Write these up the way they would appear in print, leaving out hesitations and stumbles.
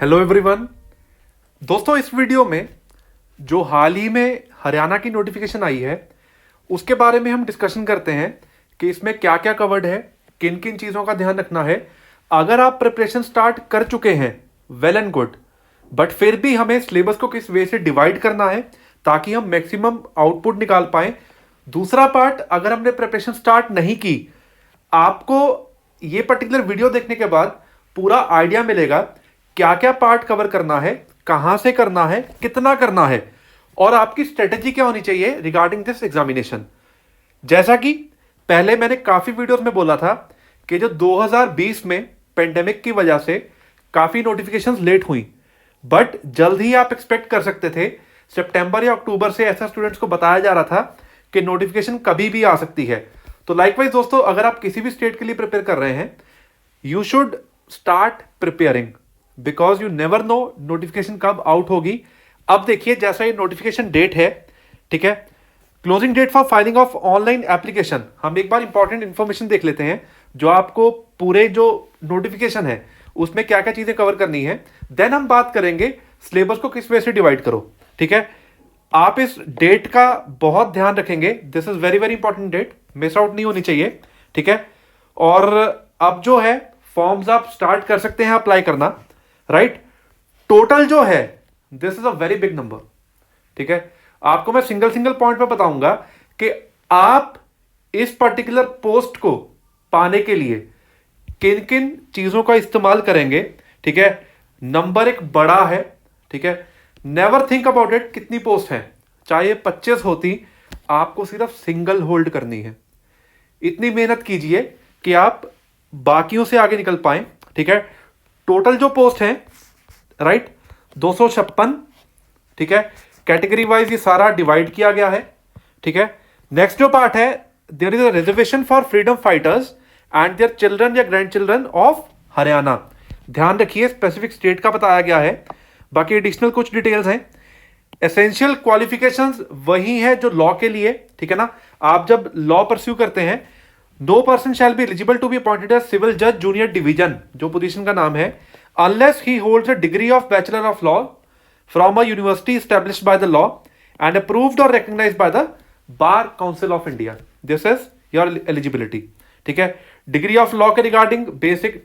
Hello everyone. दोस्तों, इस video में जो हाल ही में हरियाणा की नोटिफिकेशन आई है उसके बारे में हम डिस्कशन करते हैं कि इसमें क्या क्या कवर्ड है, किन किन चीज़ों का ध्यान रखना है। अगर आप प्रिपरेशन स्टार्ट कर चुके हैं, वेल एंड गुड, बट फिर भी हमें सिलेबस को किस वे से डिवाइड करना है ताकि हम मैक्सिमम आउटपुट निकाल पाएं। दूसरा पार्ट, अगर हमने प्रिपरेशन स्टार्ट नहीं की, आपको ये पर्टिकुलर वीडियो देखने के बाद पूरा आइडिया मिलेगा क्या क्या पार्ट कवर करना है, कहां से करना है, कितना करना है और आपकी स्ट्रेटेजी क्या होनी चाहिए रिगार्डिंग दिस एग्जामिनेशन। जैसा कि पहले मैंने काफी वीडियोस में बोला था कि जो 2020 में पेंडेमिक की वजह से काफी नोटिफिकेशंस लेट हुई, बट जल्द ही आप एक्सपेक्ट कर सकते थे। सितंबर या अक्टूबर से ऐसा स्टूडेंट्स को बताया जा रहा था कि नोटिफिकेशन कभी भी आ सकती है। तो लाइकवाइज दोस्तों, अगर आप किसी भी स्टेट के लिए प्रिपेयर कर रहे हैं, you should start preparing because you never know notification कब आउट होगी। अब देखिए, जैसा ये नोटिफिकेशन डेट है, ठीक है, closing date for filing of online application. हम एक बार इंपॉर्टेंट इंफॉर्मेशन देख लेते हैं जो आपको पूरे जो नोटिफिकेशन है उसमें क्या क्या चीजें कवर करनी है। देन हम बात करेंगे सिलेबस को किस वे से डिवाइड करो। ठीक है, आप इस डेट का बहुत ध्यान रखेंगे। This is very very important date, miss out नहीं होनी चाहिए। ठीक है, और अब जो है फॉर्म्स आप स्टार्ट कर सकते हैं अप्लाई करना, राइट। टोटल जो है this is a very big number. ठीक है, आपको मैं सिंगल सिंगल पॉइंट पे बताऊंगा कि आप इस पर्टिकुलर पोस्ट को पाने के लिए किन किन चीजों का इस्तेमाल करेंगे। ठीक है, नंबर एक बड़ा है। ठीक है, नेवर थिंक अबाउट इट कितनी पोस्ट है, चाहे 25 होती, आपको सिर्फ सिंगल होल्ड करनी है। इतनी मेहनत कीजिए कि आप बाकियों से आगे निकल पाए। ठीक है, टोटल जो पोस्ट है, राइट, 256। ठीक है, कैटेगरी वाइज ये सारा डिवाइड किया गया है। ठीक है, नेक्स्ट जो पार्ट है, there is a reservation for freedom fighters and their children या ग्रैंड चिल्ड्रन ऑफ हरियाणा। ध्यान रखिए, स्पेसिफिक स्टेट का बताया गया है, बाकी एडिशनल कुछ डिटेल्स हैं। एसेंशियल क्वालिफिकेशंस वही है जो लॉ के लिए। ठीक है ना, आप जब लॉ परस्यू करते हैं, no person shall be eligible to be appointed as civil जज जूनियर डिवीजन, जो पोजीशन का नाम है, unless he holds a degree of bachelor of law from a university established by the law and approved or recognised by the bar council of India. This is your eligibility. ठीक है, degree of law के regarding basic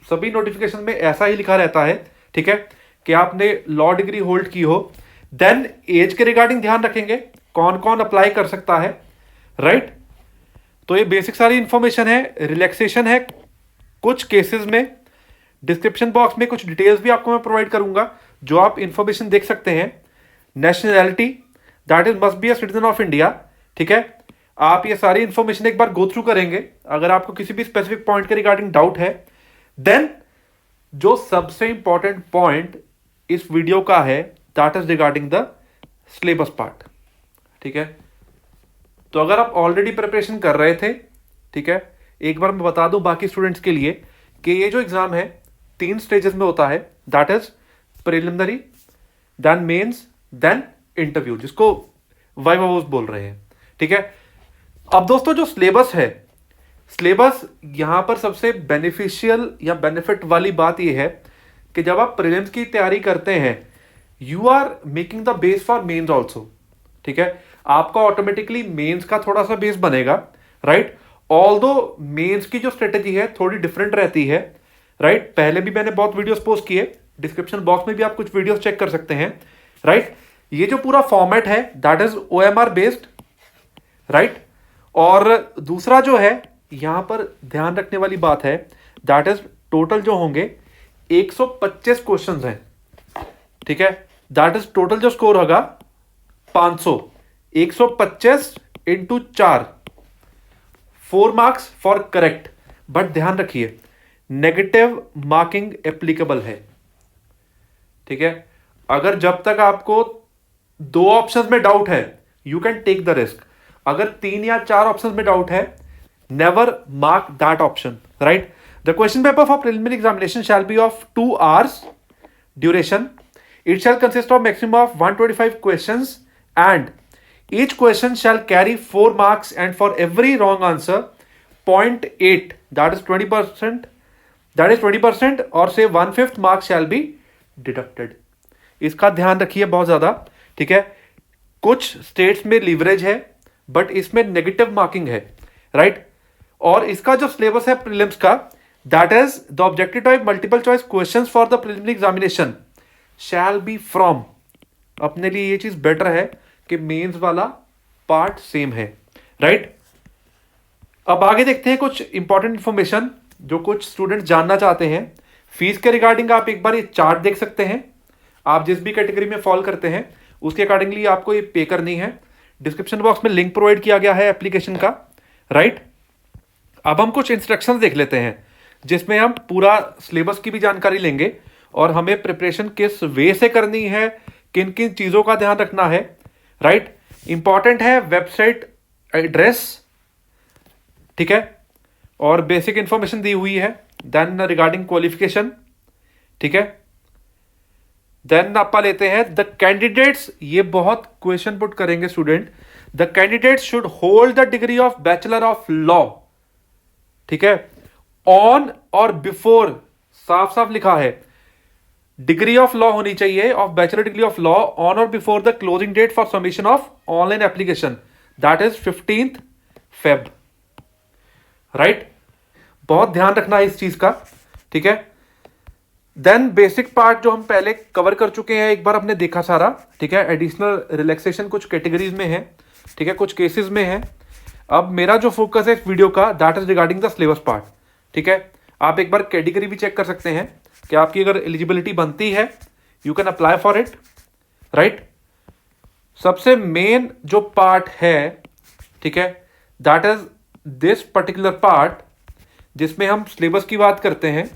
सभी notification में ऐसा ही लिखा रहता है। ठीक है, कि आपने लॉ डिग्री होल्ड की हो। देन एज के रिगार्डिंग ध्यान रखेंगे, कौन कौन अप्लाई कर सकता है, राइट। तो ये बेसिक सारी इंफॉर्मेशन है। रिलैक्सेशन है कुछ केसेस में, डिस्क्रिप्शन बॉक्स में कुछ डिटेल्स भी आपको मैं प्रोवाइड करूंगा जो आप इंफॉर्मेशन देख सकते हैं। Nationality, that is must be a citizen of India. ठीक है, आप ये सारी इंफॉर्मेशन एक बार गो थ्रू करेंगे अगर आपको किसी भी स्पेसिफिक पॉइंट के रिगार्डिंग डाउट है। देन जो सबसे इंपॉर्टेंट पॉइंट इस वीडियो का है, that is regarding the syllabus part. ठीक है, तो अगर आप ऑलरेडी प्रिपरेशन कर रहे थे, ठीक है, एक बार मैं बता दूं बाकी स्टूडेंट्स के लिए कि ये जो एग्जाम है 3 स्टेजेस में होता है, that is preliminary, then mains, then interview, जिसको वाइवा बोल रहे हैं। ठीक है, अब दोस्तों जो सिलेबस है, सिलेबस यहां पर सबसे बेनिफिशियल या बेनिफिट वाली बात यह है कि जब आप प्रीलिम्स की तैयारी करते हैं, you are making the base for mains also. ठीक है, आपका ऑटोमेटिकली मेंस का थोड़ा सा बेस बनेगा, राइट। ऑल्दो मेंस की जो स्ट्रेटेजी है थोड़ी डिफरेंट रहती है, राइट। पहले भी मैंने बहुत वीडियोस पोस्ट किए, डिस्क्रिप्शन बॉक्स में भी आप कुछ वीडियोस चेक कर सकते हैं, राइट। ये जो पूरा फॉर्मेट है that is OMR based, right. और दूसरा जो है यहां पर ध्यान रखने वाली बात है, दैट इज टोटल जो होंगे 125 क्वेश्चंस हैं। ठीक है, दैट इज टोटल जो स्कोर होगा 500, 125 into 4 marks for correct. But ध्यान रखिए, नेगेटिव मार्किंग एप्लीकेबल है। ठीक है, अगर जब तक आपको 2 ऑप्शंस में डाउट है, you can take the risk. अगर 3 या 4 ऑप्शंस में डाउट है, never mark that option, right. The question paper for preliminary examination shall be of 2 hours duration. It shall consist of maximum of 125 questions and each question shall carry 4 marks and for every wrong answer 0.8, that is 20%, or say 1/5 mark shall be deducted. इसका ध्यान रखिए बहुत ज्यादा, ठीक है। कुछ states में leverage है बट इसमें नेगेटिव मार्किंग है, राइट। और इसका जो सिलेबस है प्रीलिम्स का, that is the objective type multiple choice questions for the preliminary examination shall B from. अपने लिए ये चीज बेटर है कि मेंस वाला पार्ट सेम है, राइट। अब आगे देखते हैं कुछ इंपॉर्टेंट इंफॉर्मेशन जो कुछ स्टूडेंट्स जानना चाहते हैं। फीस के रिगार्डिंग आप एक बार ये चार्ट देख सकते हैं। आप जिस भी कैटेगरी में फॉल करते हैं उसके अकॉर्डिंगली आपको ये पे करनी है। डिस्क्रिप्शन बॉक्स में लिंक प्रोवाइड किया गया है एप्लीकेशन का, राइट। अब हम कुछ इंस्ट्रक्शंस देख लेते हैं जिसमें हम पूरा सिलेबस की भी जानकारी लेंगे और हमें प्रिपरेशन किस वे से करनी है, किन किन चीजों का ध्यान रखना है, राइट। इंपॉर्टेंट है वेबसाइट एड्रेस, ठीक है, और बेसिक इंफॉर्मेशन दी हुई है। देन रिगार्डिंग क्वालिफिकेशन, ठीक है। देन आपका लेते हैं द कैंडिडेट्स, ये बहुत क्वेश्चन पुट करेंगे student. The candidate should hold the degree of bachelor of law, ठीक है, ऑन और बिफोर, साफ साफ लिखा है डिग्री ऑफ लॉ होनी चाहिए, of bachelor degree of law on or before the closing date for submission of online application, that is 15th Feb, right. बहुत ध्यान रखना है इस चीज का, ठीक है। देन बेसिक पार्ट जो हम पहले कवर कर चुके हैं, एक बार हमने देखा सारा, ठीक है। एडिशनल रिलैक्सेशन कुछ कैटेगरीज में है, ठीक है, कुछ केसेस में है। अब मेरा जो फोकस है इस वीडियो का, that is regarding the syllabus part, ठीक है। आप एक बार कैटेगरी भी चेक कर सकते हैं कि आपकी अगर एलिजिबिलिटी बनती है, you can apply for it, right. सबसे मेन जो पार्ट है, ठीक है, that is this particular part जिसमें हम सिलेबस की बात करते हैं।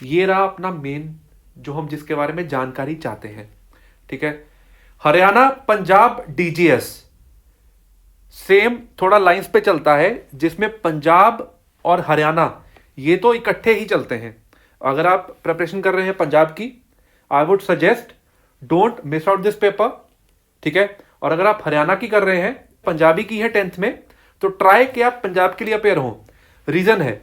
ये रहा अपना मेन जो हम जिसके बारे में जानकारी चाहते हैं, ठीक है। हरियाणा पंजाब डीजीएस सेम थोड़ा लाइंस पे चलता है, जिसमें पंजाब और हरियाणा ये तो इकट्ठे ही चलते हैं। अगर आप प्रिपरेशन कर रहे हैं पंजाब की, I would suggest don't miss out this paper, ठीक है। और अगर आप हरियाणा की कर रहे हैं, पंजाबी की है 10th में, तो ट्राई कि आप पंजाब के लिए अपेयर हो। रीजन है,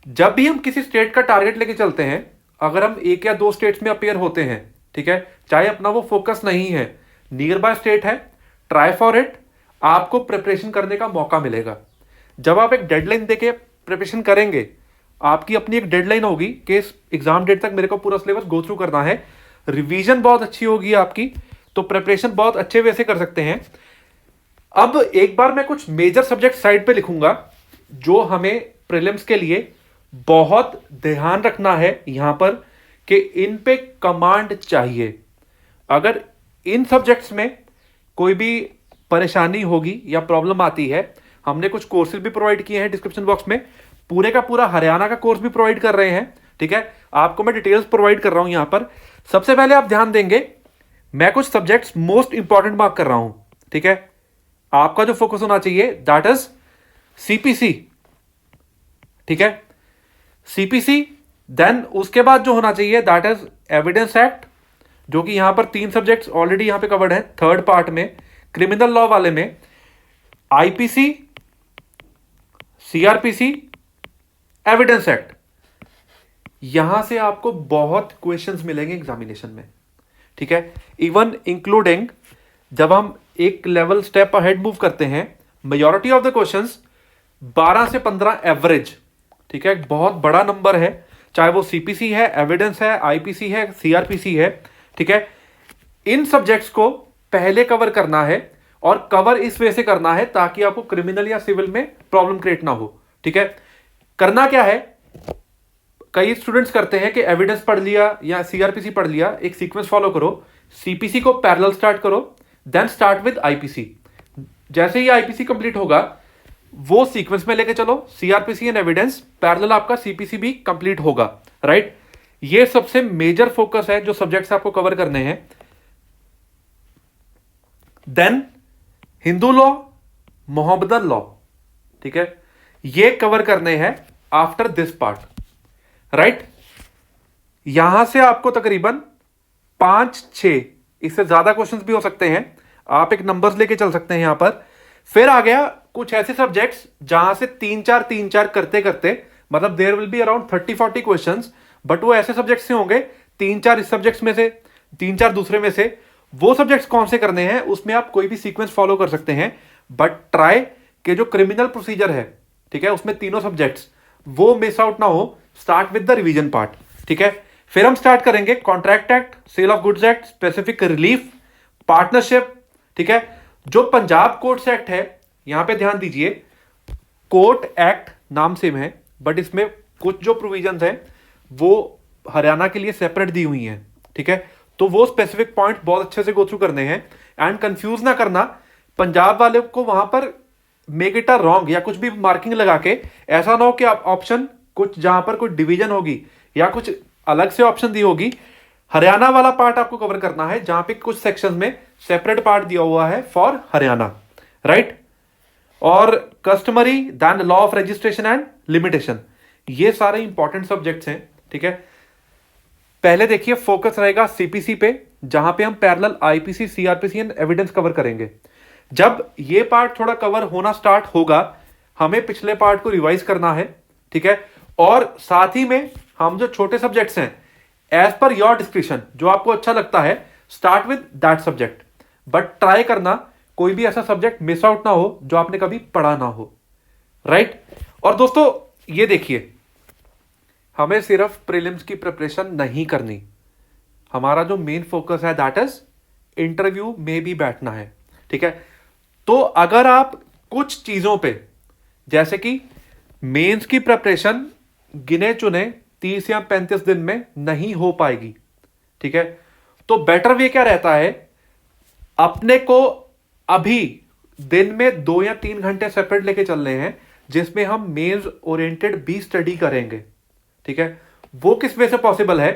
जब भी हम किसी स्टेट का टारगेट लेके चलते हैं, अगर हम 1 या 2 स्टेट्स में अपेयर होते हैं, ठीक है, चाहे अपना वो फोकस नहीं है, नियर बाय स्टेट है, ट्राई फॉर इट, आपको प्रिपरेशन करने का मौका मिलेगा। जब आप एक डेडलाइन देके प्रिपरेशन करेंगे, आपकी अपनी एक डेडलाइन होगी कि इस एग्जाम डेट तक मेरे को पूरा सिलेबस गो थ्रू करना है, रिवीजन बहुत अच्छी होगी आपकी, तो प्रिपरेशन बहुत अच्छे वे से कर सकते हैं। अब एक बार मैं कुछ मेजर सब्जेक्ट साइड पे लिखूंगा जो हमें प्रीलिम्स के लिए बहुत ध्यान रखना है यहां पर, कि इन पे कमांड चाहिए। अगर इन सब्जेक्ट्स में कोई भी परेशानी होगी या प्रॉब्लम आती है, हमने कुछ कोर्सेज भी प्रोवाइड किए हैं डिस्क्रिप्शन बॉक्स में, पूरे का पूरा हरियाणा का कोर्स भी प्रोवाइड कर रहे हैं, ठीक है। आपको मैं डिटेल्स प्रोवाइड कर रहा हूं यहां पर। सबसे पहले आप ध्यान देंगे, मैं कुछ सब्जेक्ट्स मोस्ट इंपॉर्टेंट मार्क कर रहा हूं, ठीक है। आपका जो फोकस होना चाहिए दैट इज सीपीसी, ठीक है, सीपीसी। देन उसके बाद जो होना चाहिए दैट इज एविडेंस एक्ट, जो कि यहां पर 3 सब्जेक्ट्स ऑलरेडी यहां पे कवर्ड है। थर्ड पार्ट में क्रिमिनल लॉ वाले में आईपीसी, सीआरपीसी, एविडेंस एक्ट। यहां से आपको बहुत क्वेश्चंस मिलेंगे एग्जामिनेशन में, ठीक है। इवन इंक्लूडिंग जब हम एक लेवल स्टेप अहेड मूव करते हैं, मेजॉरिटी ऑफ द क्वेश्चंस 12 से 15 एवरेज, ठीक है, बहुत बड़ा नंबर है, चाहे वो सीपीसी है, एविडेंस है, आईपीसी है, सीआरपीसी है, ठीक है। इन सब्जेक्ट्स को पहले कवर करना है और कवर इस वे से करना है ताकि आपको क्रिमिनल या सिविल में प्रॉब्लम क्रिएट ना हो, ठीक है। करना क्या है, कई स्टूडेंट्स करते हैं कि एविडेंस पढ़ लिया या सीआरपीसी पढ़ लिया, एक सीक्वेंस फॉलो करो, सीपीसी को पैरेलल स्टार्ट करो, देन स्टार्ट विद आईपीसी। जैसे ही आईपीसी कंप्लीट होगा वो सीक्वेंस में लेके चलो, सीआरपीसी एंड एविडेंस, पैरेलल आपका सीपीसी भी कंप्लीट होगा, राइट। ये सबसे मेजर फोकस है जो सब्जेक्ट्स आपको कवर करने हैं। Then Hindu law, Mohammedan law, ठीक है, ये कवर करने हैं आफ्टर दिस पार्ट, राइट। यहां से आपको तकरीबन 5-6, इससे ज्यादा क्वेश्चंस भी हो सकते हैं, आप एक नंबर्स लेके चल सकते हैं यहां पर। फिर आ गया कुछ ऐसे सब्जेक्ट्स जहां से 3-4 करते करते, मतलब there will be around 30-40 questions, but वो ऐसे सब्जेक्ट से होंगे, 3-4 इस सब्जेक्ट्स में से, 3-4 दूसरे में से। वो सब्जेक्ट्स कौन से करने हैं उसमें आप कोई भी सीक्वेंस फॉलो कर सकते हैं, बट ट्राई के जो क्रिमिनल प्रोसीजर है, ठीक है, उसमें तीनों सब्जेक्ट्स वो मिस आउट ना हो। Start with the revision part, ठीक है। फिर हम स्टार्ट करेंगे contract act, sale of goods act, specific relief, partnership, ठीक है। जो पंजाब कोर्ट्स एक्ट है, यहां पे ध्यान दीजिए, कोर्ट एक्ट नाम सेम है, बट इसमें कुछ जो प्रोविजंस हैं वो हरियाणा के लिए सेपरेट दी हुई हैं, ठीक है। तो वो स्पेसिफिक पॉइंट बहुत अच्छे से गो थ्रू करने हैं, एंड कंफ्यूज ना करना पंजाब वाले को वहां पर, मेक इट अ रॉन्ग या कुछ भी मार्किंग लगा के, ऐसा ना हो कि ऑप्शन कुछ जहां पर कुछ डिवीजन होगी या कुछ अलग से ऑप्शन दी होगी। हरियाणा वाला पार्ट आपको कवर करना है, जहां पे कुछ सेक्शन में सेपरेट पार्ट दिया हुआ है फॉर हरियाणा, राइट। और customary then law of registration and limitation, ये सारे इंपॉर्टेंट सब्जेक्ट्स हैं, ठीक है। पहले देखिए फोकस रहेगा सीपीसी पे, जहां पे हम parallel IPC, CrPC and evidence cover करेंगे। जब ये पार्ट थोड़ा कवर होना स्टार्ट होगा, हमें पिछले पार्ट को रिवाइज करना है, ठीक है। और साथ ही में हम जो छोटे सब्जेक्ट्स हैं, एज पर योर डिस्क्रिप्शन, जो आपको अच्छा लगता है, start with that subject, but try करना कोई भी ऐसा सब्जेक्ट मिस आउट ना हो जो आपने कभी पढ़ा ना हो, राइट। और दोस्तों ये देखिए, हमें सिर्फ प्रीलिम्स की प्रिपरेशन नहीं करनी, हमारा जो मेन फोकस है दैट इज इंटरव्यू में भी बैठना है, ठीक है। तो अगर आप कुछ चीजों पे, जैसे कि मेंस की प्रिपरेशन गिने चुने 30 या 35 दिन में नहीं हो पाएगी, ठीक है, तो बेटर वे क्या रहता है, अपने को अभी दिन में 2 या 3 घंटे सेपरेट लेके चल रहे हैं, जिसमें हम मेंस ओरिएंटेड भी स्टडी करेंगे, ठीक है। वो किस वे से पॉसिबल है,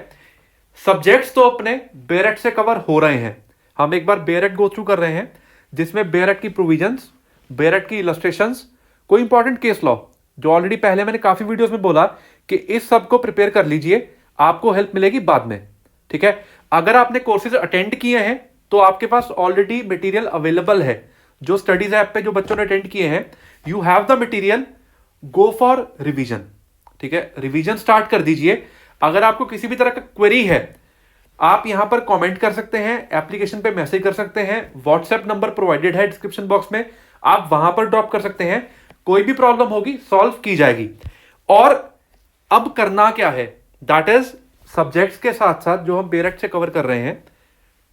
सब्जेक्ट्स तो अपने बेरेट से कवर हो रहे हैं, हम एक बार बेरेट गो थ्रू कर रहे हैं, जिसमें बेरेट की प्रोविजंस, बेरेट की इलस्ट्रेशंस, कोई इंपॉर्टेंट केस लॉ, जो ऑलरेडी पहले मैंने काफी वीडियोस में बोला कि इस सब को प्रिपेयर कर लीजिए, आपको हेल्प मिलेगी बाद में, ठीक है। अगर आपने कोर्सेज अटेंड किए हैं तो आपके पास ऑलरेडी मटेरियल अवेलेबल है, जो स्टडीज ऐप पे जो बच्चों ने अटेंड किए हैं, you have the material, go for revision, ठीक है। रिवीजन स्टार्ट कर दीजिए। अगर आपको किसी भी तरह का क्वेरी है, आप यहां पर कमेंट कर सकते हैं, एप्लीकेशन पे मैसेज कर सकते हैं, व्हाट्सएप नंबर प्रोवाइडेड है डिस्क्रिप्शन बॉक्स में, आप वहां पर ड्रॉप कर सकते हैं, कोई भी प्रॉब्लम होगी सॉल्व की जाएगी। और अब करना क्या है, दैट इज सब्जेक्ट्स के साथ साथ जो हम बेरेट से कवर कर रहे हैं,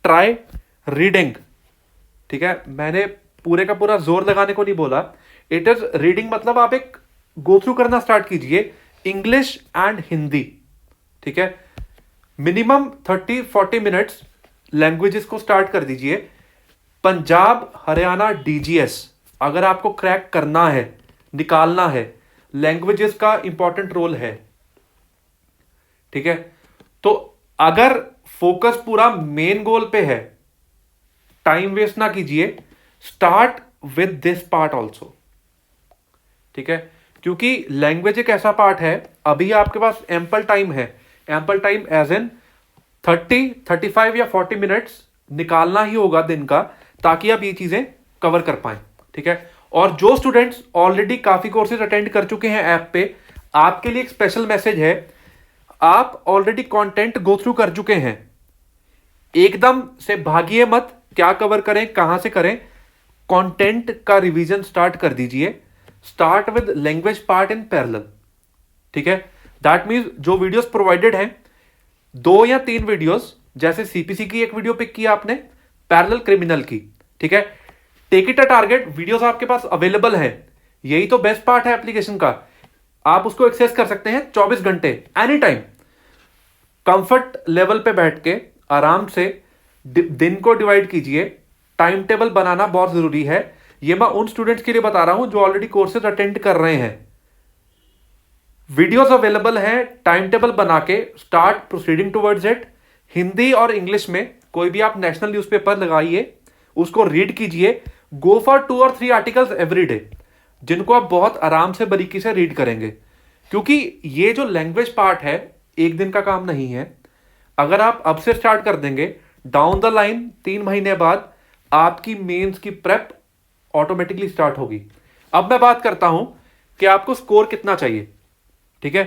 ट्राई रीडिंग, ठीक है। मैंने पूरे का पूरा जोर लगाने को नहीं बोला, इट इज रीडिंग, मतलब आप एक गो थ्रू करना स्टार्ट कीजिए, इंग्लिश एंड हिंदी, ठीक है। मिनिमम 30-40 मिनट्स लैंग्वेजेस को स्टार्ट कर दीजिए। पंजाब हरियाणा डीजीएस अगर आपको क्रैक करना है, निकालना है, लैंग्वेजेस का इंपॉर्टेंट रोल है, ठीक है। तो अगर फोकस पूरा मेन गोल पे है, टाइम वेस्ट ना कीजिए, start with this part also, ठीक है। क्योंकि लैंग्वेज एक ऐसा पार्ट है, अभी आपके पास एम्पल टाइम है, एम्पल टाइम एज इन 30, 35 या 40 मिनट्स निकालना ही होगा दिन का, ताकि आप ये चीजें कवर कर पाए, ठीक है। और जो स्टूडेंट्स ऑलरेडी काफी कोर्सेज अटेंड कर चुके हैं ऐप पे, आपके लिए एक स्पेशल मैसेज है, आप ऑलरेडी कंटेंट गो थ्रू कर चुके हैं, एकदम से भागिए मत, क्या कवर करें, कहां से करें, कंटेंट का रिवीजन स्टार्ट कर दीजिए। Start with language part in parallel, ठीक है। दैट मीन्स जो वीडियोस प्रोवाइडेड हैं, 2 या 3 वीडियोस, जैसे सीपीसी की एक वीडियो पिक किया आपने, पैरेलल क्रिमिनल की, ठीक है। Take it a target, videos आपके पास अवेलेबल है, यही तो बेस्ट पार्ट है एप्लीकेशन का, आप उसको एक्सेस कर सकते हैं 24 घंटे एनी टाइम, कंफर्ट लेवल पे बैठ के आराम से दिन को डिवाइड कीजिए। टाइम टेबल बनाना बहुत जरूरी है, ये मैं उन स्टूडेंट्स के लिए बता रहा हूं जो ऑलरेडी कोर्सेज अटेंड कर रहे हैं। वीडियोस अवेलेबल हैं, टाइम टेबल बना के start proceeding towards it. Hindi और इंग्लिश में कोई भी आप नेशनल न्यूज़पेपर लगाइए, उसको रीड कीजिए, गो फॉर 2 और 3 आर्टिकल्स एवरी डे, जिनको आप बहुत आराम से बारीकी से रीड करेंगे। क्योंकि ये जो लैंग्वेज पार्ट है, एक दिन का काम नहीं है। अगर आप अब से स्टार्ट कर देंगे, डाउन द लाइन 3 महीने बाद आपकी मेंस की प्रेप ऑटोमेटिकली स्टार्ट होगी। अब मैं बात करता हूं कि आपको स्कोर कितना चाहिए, ठीक है।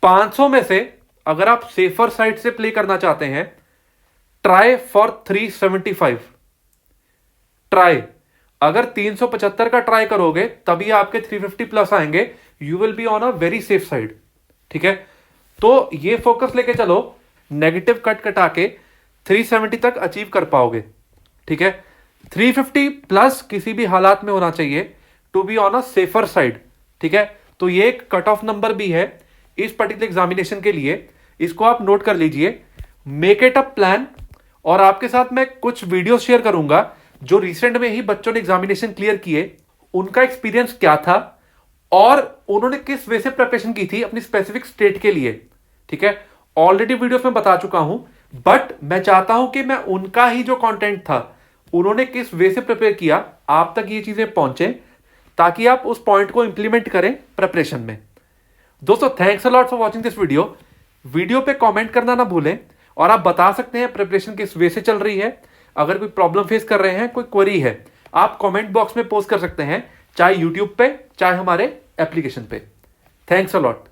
500 में से अगर आप सेफर साइड से प्ले करना चाहते हैं, ट्राई फॉर 375। ट्राई, अगर 375 का ट्राई करोगे तभी आपके 350 प्लस आएंगे। You will be on a very safe side. ठीक है, तो ये फोकस लेके चलो, नेगेटिव कट कटा के 370 तक अचीव कर पाओगे। ठीक है, 350 प्लस किसी भी हालात में होना चाहिए to be on a safer side. ठीक है, तो ये एक कट ऑफ नंबर भी है इस पर्टिकुलर एग्जामिनेशन के लिए, इसको आप नोट कर लीजिए। Make it a plan. और आपके साथ मैं कुछ वीडियो शेयर करूंगा जो रिसेंट में ही बच्चों ने एग्जामिनेशन क्लियर किए, उनका एक्सपीरियंस क्या था और उन्होंने किस वे से प्रिपरेशन की थी अपनी स्पेसिफिक स्टेट के लिए। ठीक है, ऑलरेडी वीडियोस में बता चुका हूं, बट मैं चाहता हूं कि मैं उनका ही जो कंटेंट था, उन्होंने किस वे से प्रिपेयर किया, आप तक ये चीजें पहुंचे ताकि आप उस पॉइंट को इंप्लीमेंट करें प्रिपरेशन में। दोस्तों, thanks a lot for watching this video. Video पे कमेंट करना ना भूलें और आप बता सकते हैं प्रिपरेशन किस वे से चल रही है। अगर कोई प्रॉब्लम फेस कर रहे हैं, कोई क्वेरी है, आप कमेंट बॉक्स में पोस्ट कर सकते हैं, चाहे यूट्यूब पे चाहे हमारे एप्लीकेशन पे। Thanks a lot.